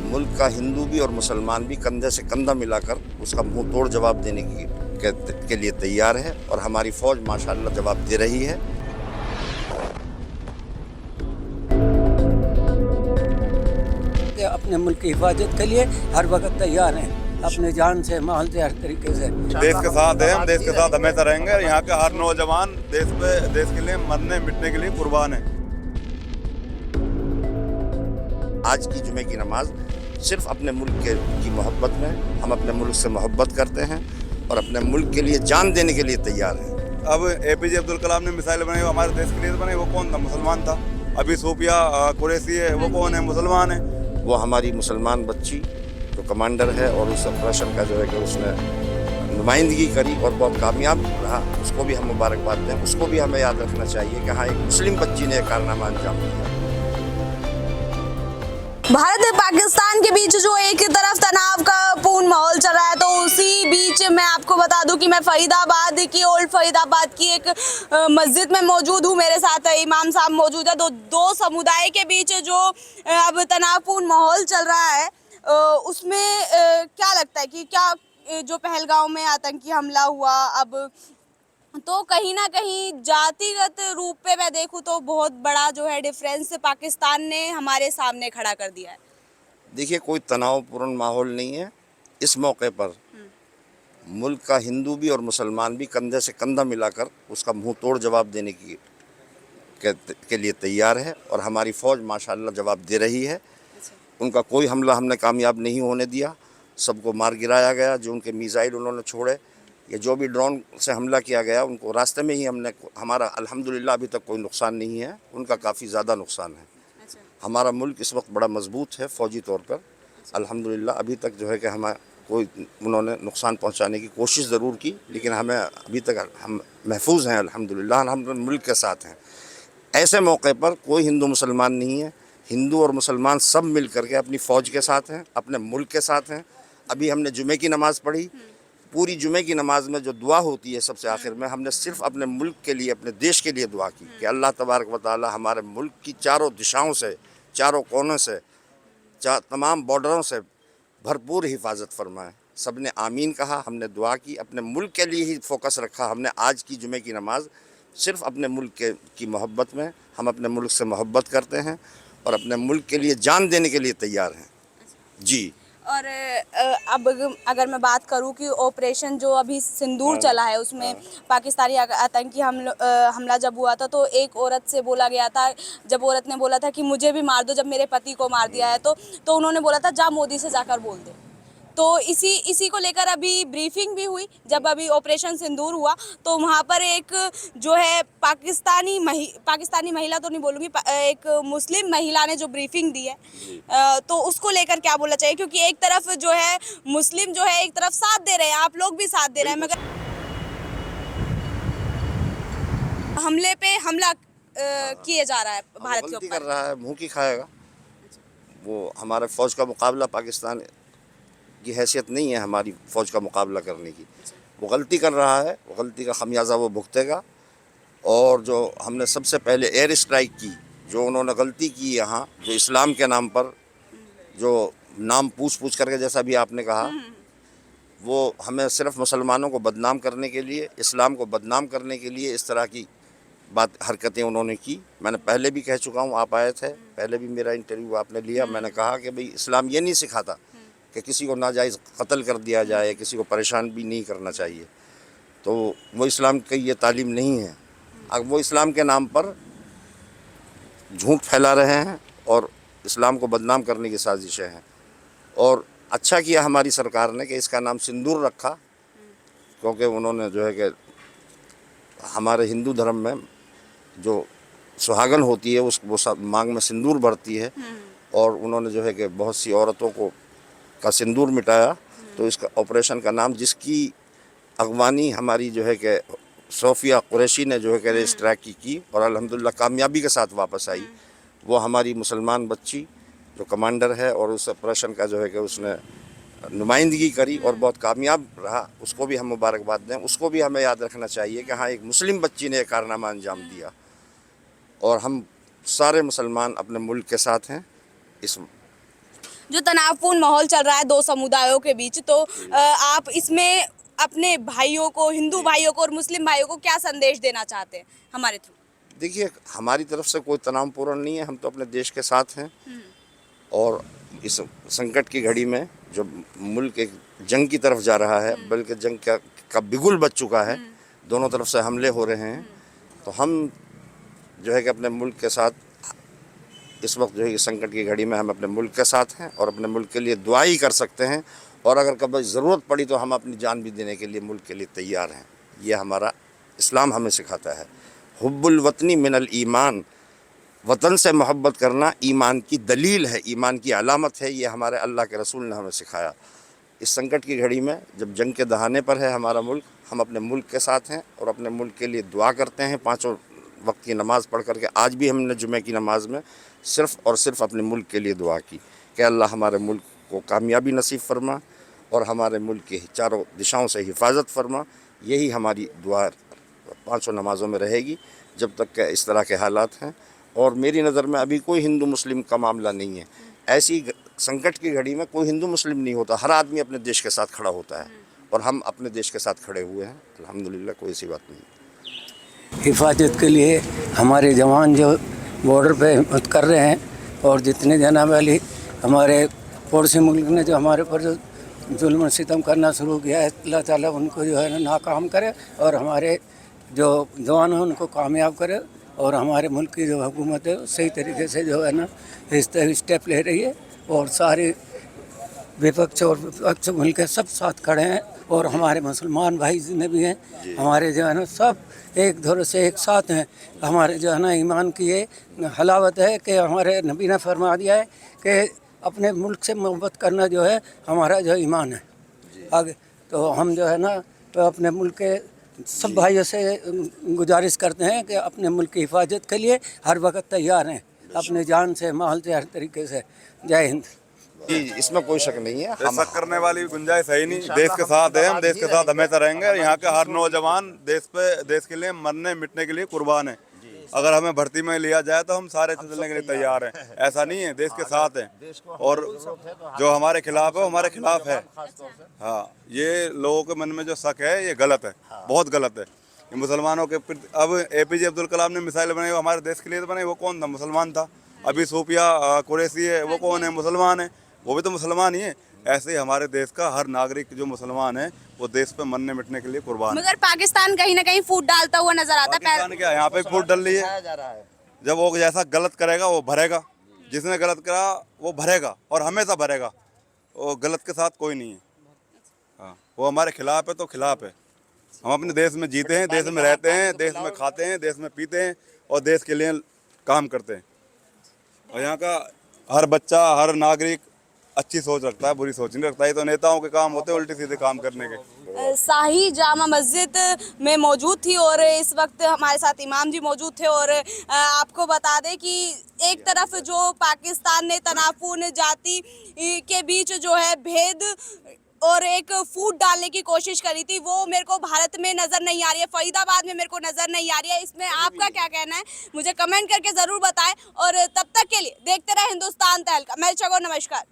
मुल्क का हिंदू भी और मुसलमान भी कंधे से कंधा मिलाकर उसका मुंह तोड़ जवाब देने के लिए तैयार है और हमारी फौज माशाअल्लाह जवाब दे रही है। अपने मुल्क की हिफाजत के लिए हर वक्त तैयार हैं, अपने जान से माल से हर तरीके से। देश के साथ है, हम देश के साथ हमेशा रहेंगे। यहाँ के हर नौजवान देश के लिए मरने मिटने के लिए कुर्बान है। आज की जुमे की नमाज सिर्फ अपने मुल्क की मोहब्बत में, हम अपने मुल्क से मोहब्बत करते हैं और अपने मुल्क के लिए जान देने के लिए तैयार हैं। अब एपीजे अब्दुल कलाम ने मिसाइल बनाई, वो हमारे देश के लिए बनाई। वो कौन था? मुसलमान था। अभी सूफिया कुरैशी है, वो कौन है? मुसलमान है। वो हमारी मुसलमान बच्ची जो कमांडर है और उस ऑपरेशन का जो है कि उसने नुमाइंदगी करी और बहुत कामयाब रहा, उसको भी हम मुबारकबाद दें। उसको भी हमें याद रखना चाहिए कि हाँ, एक मुस्लिम बच्ची ने एक कारनामा अंजाम दिया। भारत और पाकिस्तान के बीच जो एक तरफ तनाव का पूर्ण माहौल चल रहा है, तो उसी बीच मैं आपको बता दूं कि मैं फरीदाबाद की ओल्ड फरीदाबाद की एक मस्जिद में मौजूद हूं। मेरे साथ इमाम साहब मौजूद है। दो समुदाय के बीच जो अब तनावपूर्ण माहौल चल रहा है, उसमें क्या लगता है कि क्या जो पहलगाम में आतंकी हमला हुआ, अब तो कहीं ना कहीं जातिगत रूप पे मैं देखूं तो बहुत बड़ा जो है डिफरेंस पाकिस्तान ने हमारे सामने खड़ा कर दिया है। देखिए, कोई तनावपूर्ण माहौल नहीं है। इस मौके पर मुल्क का हिंदू भी और मुसलमान भी कंधे से कंधा मिलाकर उसका मुंह तोड़ जवाब देने के लिए तैयार है और हमारी फ़ौज माशाअल्लाह जवाब दे रही है। उनका कोई हमला हमने कामयाब नहीं होने दिया, सबको मार गिराया गया। जो उनके मिसाइल उन्होंने छोड़े या जो भी ड्रोन से हमला किया गया, उनको रास्ते में ही हमारा अल्हम्दुलिल्लाह अभी तक कोई नुकसान नहीं है, उनका काफ़ी ज़्यादा नुकसान है। हमारा मुल्क इस वक्त बड़ा मजबूत है फ़ौजी तौर पर, अल्हम्दुलिल्लाह। अभी तक जो है कि हमें उन्होंने नुकसान पहुंचाने की कोशिश ज़रूर की, लेकिन हमें अभी तक हम महफूज हैं अल्हम्दुलिल्लाह। हम मुल्क के साथ हैं। ऐसे मौके पर कोई हिंदू मुसलमान नहीं है, हिंदू और मुसलमान सब मिल करके अपनी फ़ौज के साथ हैं, अपने मुल्क के साथ हैं। अभी हमने जुमे की नमाज़ पढ़ी। पूरी जुमे की नमाज में जो दुआ होती है सबसे आखिर में, हमने सिर्फ अपने मुल्क के लिए, अपने देश के लिए दुआ की कि अल्लाह तबारक व तआला हमारे मुल्क की चारों दिशाओं से, चारों कोनों से, तमाम बॉर्डरों से भरपूर हिफाजत फरमाए। सब ने आमीन कहा, हमने दुआ की, अपने मुल्क के लिए ही फोकस रखा। हमने आज की जुमे की नमाज सिर्फ अपने मुल्क की मोहब्बत में, हम अपने मुल्क से मोहब्बत करते हैं और अपने मुल्क के लिए जान देने के लिए तैयार हैं। जी। और अब अगर मैं बात करूं कि ऑपरेशन जो अभी सिंदूर चला है, उसमें पाकिस्तानी आतंकी हमला जब हुआ था, तो एक औरत से बोला गया था, जब औरत ने बोला था कि मुझे भी मार दो जब मेरे पति को मार दिया है, तो उन्होंने बोला था जा मोदी से जाकर बोल दे। तो इसी को लेकर अभी ब्रीफिंग भी हुई। जब अभी ऑपरेशन सिंदूर हुआ तो वहाँ पर एक जो है पाकिस्तानी महिला तो नहीं बोलूँगी, एक मुस्लिम महिला ने जो ब्रीफिंग दी है, तो उसको लेकर क्या बोलना चाहिए? क्योंकि एक तरफ जो है मुस्लिम जो है एक तरफ साथ दे रहे हैं, आप लोग भी साथ दे रहे हैं, मगर हमले पे हमला किए जा रहा है भारत के गलती ऊपर। कर रहा है, मुँह की खाएगा। वो हमारे फ़ौज का मुकाबला, पाकिस्तान की हैसियत नहीं है हमारी फ़ौज का मुकाबला करने की। वो गलती कर रहा है, वो गलती का खमियाजा वो भुगतेगा। और जो हमने सबसे पहले एयर स्ट्राइक की, जो उन्होंने गलती की यहाँ, जो इस्लाम के नाम पर जो नाम पूछ करके, जैसा भी आपने कहा, वो हमें सिर्फ मुसलमानों को बदनाम करने के लिए, इस्लाम को बदनाम करने के लिए इस तरह की हरकतें उन्होंने की। मैंने पहले भी कह चुका हूँ, आप आए थे, पहले भी मेरा इंटरव्यू आपने लिया। मैंने कहा कि भाई इस्लाम ये नहीं सिखाता कि किसी को नाजायज़ कत्ल कर दिया जाए, किसी को परेशान भी नहीं करना चाहिए। तो वो इस्लाम की ये तालीम नहीं है। अब वो इस्लाम के नाम पर झूठ फैला रहे हैं और इस्लाम को बदनाम करने की साजिशें हैं। और अच्छा किया हमारी सरकार ने कि इसका नाम सिंदूर रखा, क्योंकि उन्होंने जो है कि हमारे हिंदू धर्म में जो सुहागन होती है वो मांग में सिंदूर भरती है, और उन्होंने जो है कि बहुत सी औरतों का सिंदूर मिटाया। तो इसका ऑपरेशन का नाम, जिसकी अगवानी हमारी जो है कि सोफिया कुरैशी ने जो है कि रेस ट्रैक की और अल्हम्दुलिल्लाह कामयाबी के साथ वापस आई। वो हमारी मुसलमान बच्ची जो कमांडर है और उस ऑपरेशन का जो है कि उसने नुमाइंदगी करी और बहुत कामयाब रहा, उसको भी हम मुबारकबाद दें। उसको भी हमें याद रखना चाहिए कि हाँ, एक मुस्लिम बच्ची ने एक कारनामा अंजाम दिया और हम सारे मुसलमान अपने मुल्क के साथ हैं। इस जो तनावपूर्ण माहौल चल रहा है दो समुदायों के बीच, तो आप इसमें अपने भाइयों को, हिंदू भाइयों को और मुस्लिम भाइयों को क्या संदेश देना चाहते हैं हमारे थ्रू? देखिए, हमारी तरफ से कोई तनावपूर्ण नहीं है, हम तो अपने देश के साथ हैं। और इस संकट की घड़ी में जो मुल्क एक जंग की तरफ जा रहा है, बल्कि जंग का बिगुल बज चुका है, दोनों तरफ से हमले हो रहे हैं, तो हम जो है कि अपने मुल्क के साथ इस वक्त जो है कि संकट की घड़ी में हम अपने मुल्क के साथ हैं और अपने मुल्क के लिए दुआ ही कर सकते हैं। और अगर कभी ज़रूरत पड़ी तो हम अपनी जान भी देने के लिए मुल्क के लिए तैयार हैं। ये हमारा इस्लाम हमें सिखाता है। हुब्बुल वतनी मिनल ईमान, वतन से मोहब्बत करना ईमान की दलील है, ईमान की अलामत है। ये हमारे अल्लाह के रसूल ने हमें सिखाया। इस संकट की घड़ी में जब जंग के दहाने पर है हमारा मुल्क, हम अपने मुल्क के साथ हैं और अपने मुल्क के लिए दुआ करते हैं। पाँचों वक्त की नमाज़ पढ़ करके आज भी हमने जुमे की नमाज में सिर्फ़ और सिर्फ अपने मुल्क के लिए दुआ की कि अल्लाह हमारे मुल्क को कामयाबी नसीब फरमा और हमारे मुल्क की चारों दिशाओं से हिफाजत फरमा। यही हमारी दुआ पाँचों नमाज़ों में रहेगी जब तक के इस तरह के हालात हैं। और मेरी नज़र में अभी कोई हिंदू मुस्लिम का मामला नहीं है। ऐसी संकट की घड़ी में कोई हिंदू मुस्लिम नहीं होता, हर आदमी अपने देश के साथ खड़ा होता है और हम अपने देश के साथ खड़े हुए हैं। अल्हम्दुलिल्लाह, कोई ऐसी बात नहीं। हिफाजत के लिए हमारे जवान जो बॉर्डर पे हिम्मत कर रहे हैं, और जितने जना वाली हमारे पड़ोसी मुल्क ने जो हमारे पर जो जुल्म सितम करना शुरू किया है, अल्लाह ताला उनको जो है ना नाकाम करे और हमारे जो जवान हैं उनको कामयाब करे। और हमारे मुल्क की जो हुकूमत है सही तरीके से जो है ना इस स्टेप ले रही है और सारे विपक्ष और विपक्ष मिलकर सब साथ खड़े हैं। और हमारे मुसलमान भाई जितने भी हैं हमारे जो है ना सब एक धुर से एक साथ हैं। हमारे जो है ना ईमान की ये हलावत है कि हमारे नबी ने फरमा दिया है कि अपने मुल्क से मोहब्बत करना जो है हमारा जो ईमान है। आगे तो हम जो है ना तो अपने मुल्क के सब भाइयों से गुजारिश करते हैं कि अपने मुल्क की हिफाजत के लिए हर वक्त तैयार हैं, अपने जान से, माल से, हर तरीके से। जय हिंद। जी, इसमें कोई शक नहीं है। हम शक करने वाली गुंजाइश है ही नहीं। देश के साथ है, हम देश के साथ हमेशा रहेंगे। यहाँ के हर नौजवान देश के लिए मरने मिटने के लिए कुर्बान है। अगर हमें भर्ती में लिया जाए तो हम सारे चलने के लिए तैयार हैं। ऐसा नहीं है, देश के साथ हैं। और जो हमारे खिलाफ है वो हमारे खिलाफ है। हाँ, ये लोगों के मन में जो शक है ये गलत है, बहुत गलत है। ये मुसलमानों के प्रति अब APJ अब्दुल कलाम ने मिसाइल बनाई, वो हमारे देश के लिए तो बनाई, वो कौन था? मुसलमान था। अभी सूफिया कुरैशी है, वो कौन है? मुसलमान है, वो भी तो मुसलमान ही है। ऐसे ही हमारे देश का हर नागरिक जो मुसलमान है वो देश पे मरने मिटने के लिए कुर्बान है। मगर पाकिस्तान कहीं ना कहीं फूट डालता हुआ नजर आता है। पाकिस्तान क्या यहाँ पे फूट डल रही है? जब वो जैसा गलत करेगा वो भरेगा, जिसने गलत करा वो भरेगा और हमेशा भरेगा। वो गलत के साथ कोई नहीं है। हाँ, वो हमारे खिलाफ है तो खिलाफ है। हम अपने देश में जीते हैं, देश में रहते हैं, देश में खाते हैं, देश में पीते हैं और देश के लिए काम करते हैं। और यहाँ का हर बच्चा, हर नागरिक अच्छी सोच रखता है, बुरी सोच नहीं रखता है। तो नेताओं के काम होते हैं उल्टे सीधे काम करने के। शाही जामा मस्जिद में मौजूद थी और इस वक्त हमारे साथ इमाम जी मौजूद थे। और आपको बता दें कि एक तरफ जो पाकिस्तान ने तनावपूर्ण जाति के बीच जो है भेद और एक फूट डालने की कोशिश करी थी, वो मेरे को भारत में नज़र नहीं आ रही है, फरीदाबाद में मेरे को नज़र नहीं आ रही है। इसमें आपका क्या कहना है मुझे कमेंट करके ज़रूर बताएं। और तब तक के लिए देखते रहे हिंदुस्तान तहलका। मैं नमस्कार।